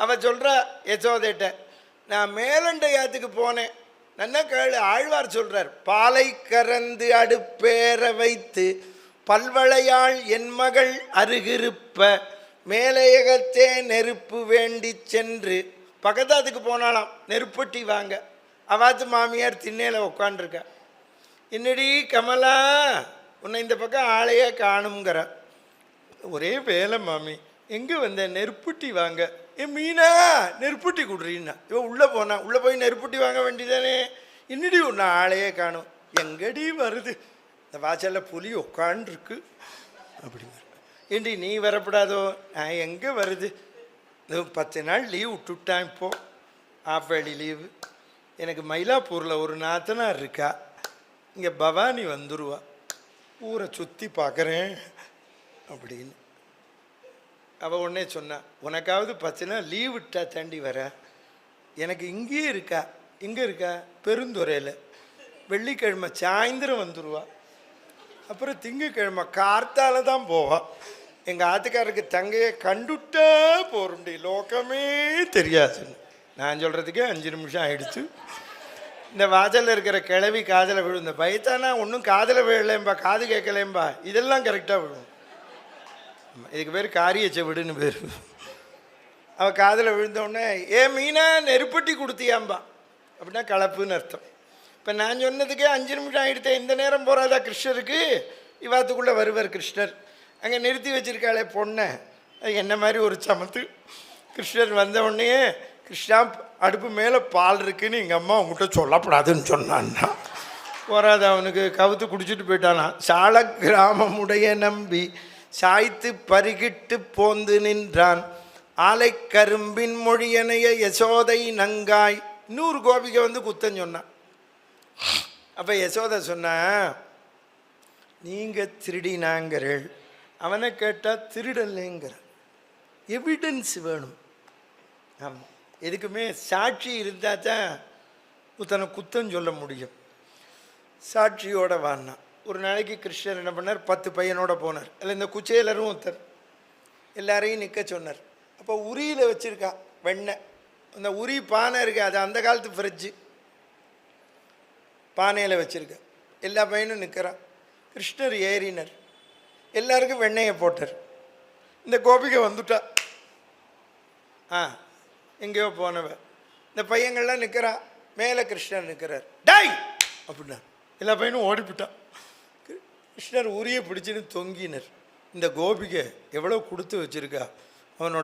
அவள் சொல்கிறா யசோதைட்ட, நான் மேலண்டையாத்துக்கு போனேன். நல்லா கேளு, ஆழ்வார் சொல்கிறார், பாலை கறந்து அடுப்பேற வைத்து பல்வளையாள் என் மகள் அருகிருப்ப மேலையகத்தே நெருப்பு வேண்டி சென்று பக்கத்தாத்துக்கு போனாலாம் நெருப்பட்டி வாங்க. அவாத்து மாமியார் திண்ணையில் உட்காண்டிருக்கா. என்னடி கமலா, உன்னை இந்த பக்கம் ஆளையே காணுங்கிற. ஒரே வேலை மாமி, எங்கே வந்த? நெருப்புட்டி வாங்க. மீனா நெருப்புட்டி கொடுறீன்னா. இவன் உள்ளே போனான். உள்ளே போய் நெருப்புட்டி வாங்க வேண்டியதானே. என்னடி ஒன்று ஆளையே காணும். எங்கடி வருது? இந்த வாசலில் புலி உட்காண்டிருக்கு அப்படிங்கிற. ஏண்டி நீ வரப்படாதோ? நான் எங்கே வருது? இந்த 10 நாள் லீவ் விட்டுவிட்டான். இப்போது ஆஃப் வேலி லீவு. எனக்கு மயிலாப்பூரில் ஒரு நாத்தனார் இருக்கா. இங்கே பவானி வந்துடுவா. ஊரை சுற்றி பார்க்குறேன் அப்படின்னு. அவள் உடனே சொன்னான், உனக்காவது 10 நாள் லீவ் விட்டா தாண்டி வர. எனக்கு இங்கேயே இருக்கா. இங்கே இருக்கா? பெருந்துறையில். வெள்ளிக்கிழமை சாயந்தரம் வந்துடுவா. அப்புறம் திங்கக்கிழமை கார்த்தால தான் போவா. எங்கள் ஆத்துக்காரருக்கு தங்கையை கண்டுட்டா போகிறோண்டி, லோக்கமே தெரியாதுன்னு. நான் சொல்கிறதுக்கே 5 நிமிஷம் ஆயிடுச்சு. இந்த வாசலில் இருக்கிற கிளவி காதில் விழும். இந்த பயத்தானா ஒன்றும் காதில் விழலேம்பா, காது கேட்கலேம்பா, இதெல்லாம் கரெக்டாக விழும். இதுக்கு பேர் காரிய செவிடுன்னு பேர். அவள் காதில் விழுந்தோடனே, ஏ மீனா நெருப்பட்டி கொடுத்தியாம்பா. அப்படின்னா கலப்புன்னு அர்த்தம். இப்போ நான் சொன்னதுக்கே 5 நிமிஷம் ஆகிடுத்தேன். இந்த நேரம் போகிறாதா கிருஷ்ணருக்கு? இவாத்துக்குள்ளே வருவார் கிருஷ்ணர். அங்கே நிறுத்தி வச்சுருக்காளே பொண்ணை, அது என்ன மாதிரி ஒரு சமத்து. கிருஷ்ணர் வந்த உடனே, கிருஷ்ணா அடுப்பு மேலே பால் இருக்குன்னு எங்கள் அம்மா உங்கள்கிட்ட சொல்லப்படாதுன்னு சொன்னான்னா போகாத. அவனுக்கு கவுத்து குடிச்சிட்டு போயிட்டானா. சால கிராமமுடைய நம்பி சாய்த்து பருகிட்டு போந்து நின்றான் ஆலை கரும்பின் மொழியனைய யசோதை நங்காய். இன்னொரு கோபிகை வந்து குத்தம் சொன்னான். அப்போ யசோதை சொன்ன, நீங்கள் திருடினாங்கிறள், அவனை கேட்டால் திருடலைங்கிற. எவிடன்ஸ் வேணும். ஆமாம், எதுக்குமே சாட்சி இருந்தால் தான் தன்னை குத்தம் சொல்ல முடியும். சாட்சியோட வான்னா. ஒரு நாளைக்கு கிருஷ்ணர் என்ன பண்ணார், 10 பையனோட போனார். அதில் இந்த குச்சேலரும் ஒருத்தர். எல்லாரையும் நிற்க சொன்னார். அப்போ உரியில் வச்சுருக்கா வெண்ணெய். இந்த உரி பானை இருக்கு, அது அந்த காலத்து ஃப்ரிட்ஜு. பானையில் வச்சுருக்க எல்லா பையனும் நிற்கிறான். கிருஷ்ணர் ஏறினர், எல்லாருக்கும் வெண்ணெயை போட்டார். இந்த கோபிகை வந்துட்டா. எங்கேயோ போனவ. இந்த பையங்கள்லாம் நிற்கிறா. மேலே கிருஷ்ணர் நிற்கிறார். டை அப்படின்னா எல்லா பையனும் ஓடிவிட்டான். கிருஷ்ணர் உரிய பிடிச்சின்னு தொங்கினர். இந்த கோபிகை எவ்வளோ கொடுத்து வச்சுருக்கா. அவனோட